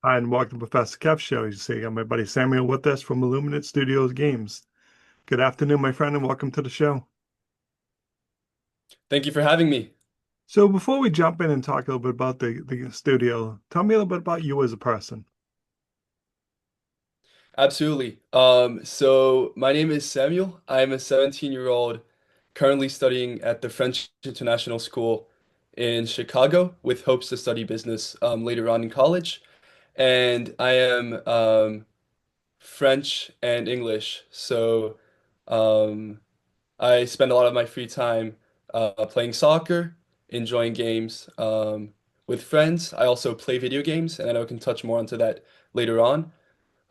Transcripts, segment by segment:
Hi, and welcome to Professor Kev Show. You see, I got my buddy Samuel with us from Illuminate Studios Games. Good afternoon, my friend, and welcome to the show. Thank you for having me. So, before we jump in and talk a little bit about the studio, tell me a little bit about you as a person. Absolutely. So my name is Samuel. I'm a 17-year-old currently studying at the French International School in Chicago with hopes to study business later on in college. And I am French and English. So um, I spend a lot of my free time playing soccer, enjoying games with friends. I also play video games, and I know I can touch more onto that later on.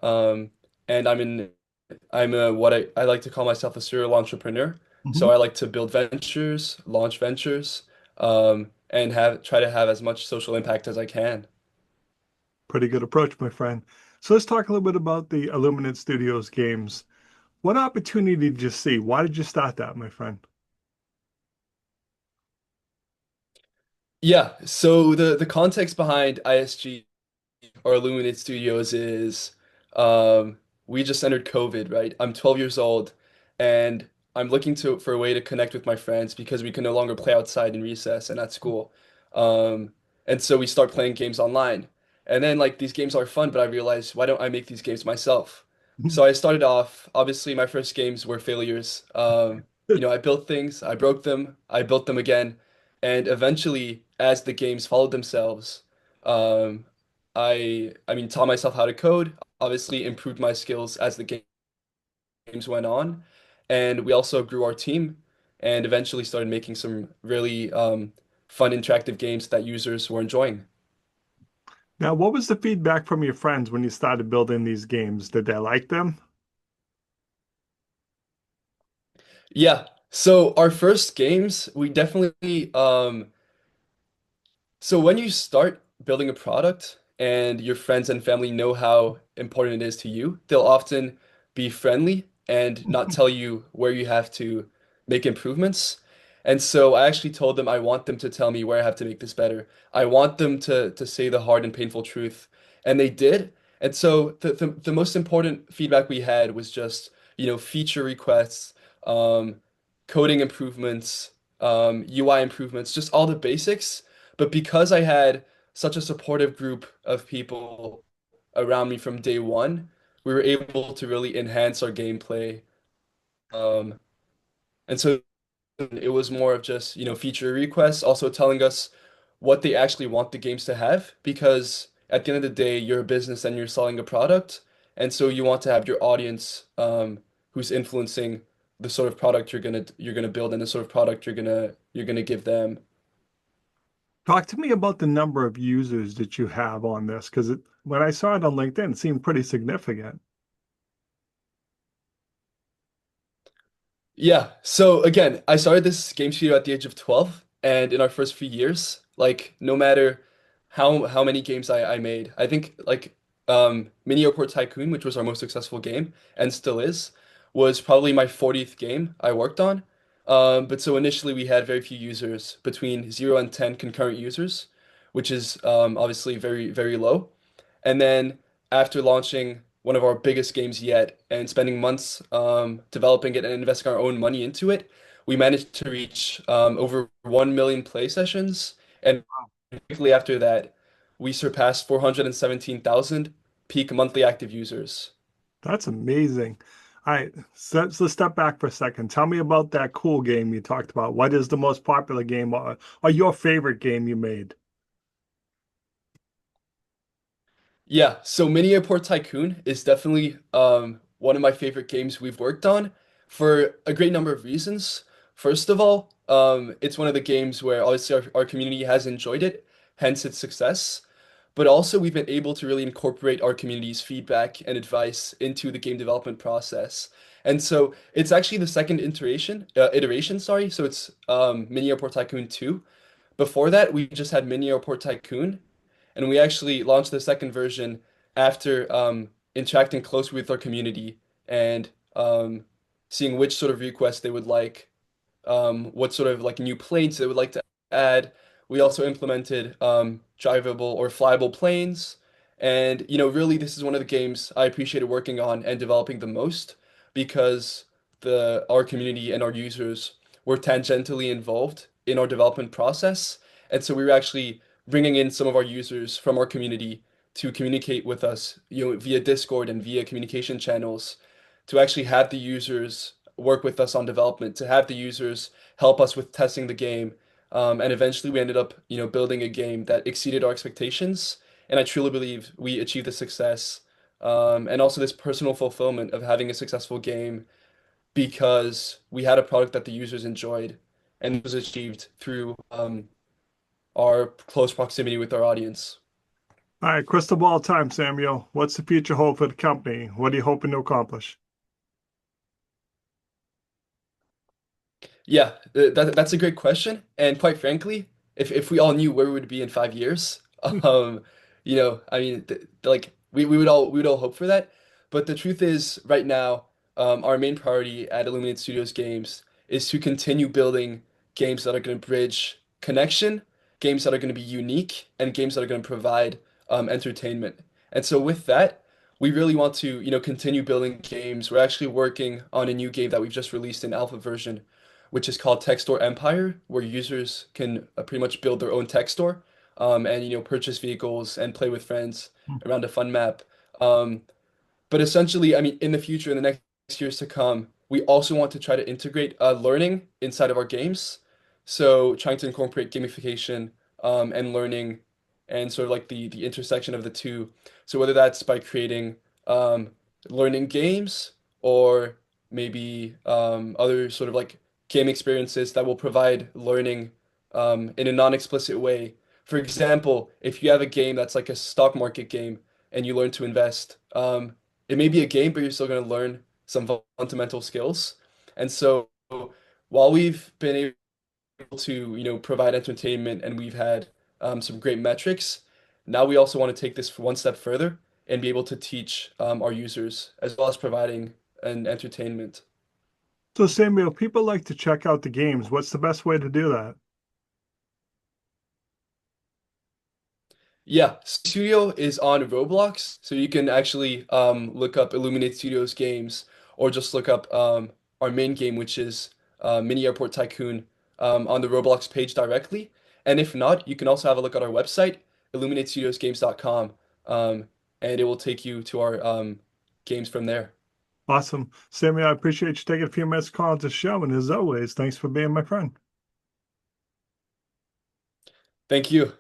Um, and I'm a what I like to call myself a serial entrepreneur. So Hmm. I like to build ventures, launch ventures, and have try to have as much social impact as I can. Pretty good approach, my friend. So, let's talk a little bit about the Illuminate Studios Games. What opportunity did you see? Why did you start that, my friend? Yeah, so the context behind ISG or Illuminate Studios is we just entered COVID, right? I'm 12 years old and I'm looking to for a way to connect with my friends because we can no longer play outside in recess and at school. And so we start playing games online. And then like these games are fun, but I realized why don't I make these games myself? So I started off, obviously my first games were failures. I built things, I broke them, I built them again, and eventually as the games followed themselves, um, I mean taught myself how to code, obviously improved my skills as the games went on, and we also grew our team and eventually started making some really fun interactive games that users were enjoying. Now, what was the feedback from your friends when you started building these games? Did they like them? Yeah, so our first games, we definitely so when you start building a product and your friends and family know how important it is to you, they'll often be friendly and not tell you where you have to make improvements. And so I actually told them I want them to tell me where I have to make this better. I want them to say the hard and painful truth. And they did. And so the most important feedback we had was just, feature requests, um, coding improvements, UI improvements, just all the basics. But because I had such a supportive group of people around me from day one, we were able to really enhance our gameplay. Um, and so it was more of just, feature requests, also telling us what they actually want the games to have, because at the end of the day, you're a business and you're selling a product. And so you want to have your audience who's influencing the sort of product you're gonna build and the sort of product you're gonna give them. Talk to me about the number of users that you have on this, because when I saw it on LinkedIn, it seemed pretty significant. Yeah. So again, I started this game studio at the age of 12, and in our first few years, like no matter how many games I made, I think like Mini Airport Tycoon, which was our most successful game and still is, was probably my 40th game I worked on. But so initially we had very few users, between 0 and 10 concurrent users, which is obviously very, very low. And then after launching one of our biggest games yet and spending months developing it and investing our own money into it, we managed to reach over 1 million play sessions. And quickly after that, we surpassed 417,000 peak monthly active users. That's amazing. All right, so let's step back for a second. Tell me about that cool game you talked about. What is the most popular game or your favorite game you made? Yeah, so Mini Airport Tycoon is definitely one of my favorite games we've worked on for a great number of reasons. First of all, it's one of the games where obviously our community has enjoyed it, hence its success. But also we've been able to really incorporate our community's feedback and advice into the game development process. And so it's actually the second iteration, sorry. So it's Mini Airport Tycoon 2. Before that, we just had Mini Airport Tycoon, and we actually launched the second version after interacting closely with our community and seeing which sort of requests they would like, what sort of like new planes they would like to add. We also implemented drivable or flyable planes, And, really, this is one of the games I appreciated working on and developing the most because our community and our users were tangentially involved in our development process. And so we were actually bringing in some of our users from our community to communicate with us, via Discord and via communication channels, to actually have the users work with us on development, to have the users help us with testing the game. And eventually we ended up, building a game that exceeded our expectations. And I truly believe we achieved the success, and also this personal fulfillment of having a successful game because we had a product that the users enjoyed, and it was achieved through our close proximity with our audience. All right, crystal ball time, Samuel. What's the future hold for the company? What are you hoping to accomplish? Yeah, that's a great question. And quite frankly, if we all knew where we would be in 5 years, I mean, like we would all hope for that. But the truth is, right now, our main priority at Illuminate Studios Games is to continue building games that are going to bridge connection, games that are going to be unique, and games that are going to provide entertainment. And so with that, we really want to, continue building games. We're actually working on a new game that we've just released in alpha version, which is called Tech Store Empire, where users can pretty much build their own tech store, and purchase vehicles and play with friends around a fun map. Um, but essentially, I mean, in the future, in the next years to come, we also want to try to integrate learning inside of our games. So trying to incorporate gamification, and learning, and sort of like the intersection of the two. So whether that's by creating um, learning games or maybe other sort of like game experiences that will provide learning in a non-explicit way. For example, if you have a game that's like a stock market game and you learn to invest, it may be a game, but you're still going to learn some fundamental skills. And so while we've been able to, provide entertainment and we've had some great metrics, now we also want to take this one step further and be able to teach our users as well as providing an entertainment. So, Samuel, people like to check out the games. What's the best way to do that? Yeah, Studio is on Roblox, so you can actually look up Illuminate Studios Games or just look up our main game, which is Mini Airport Tycoon, on the Roblox page directly. And if not, you can also have a look at our website, illuminatestudiosgames.com, and it will take you to our games from there. Awesome. Samuel, I appreciate you taking a few minutes to call to the show. And as always, thanks for being my friend. Thank you.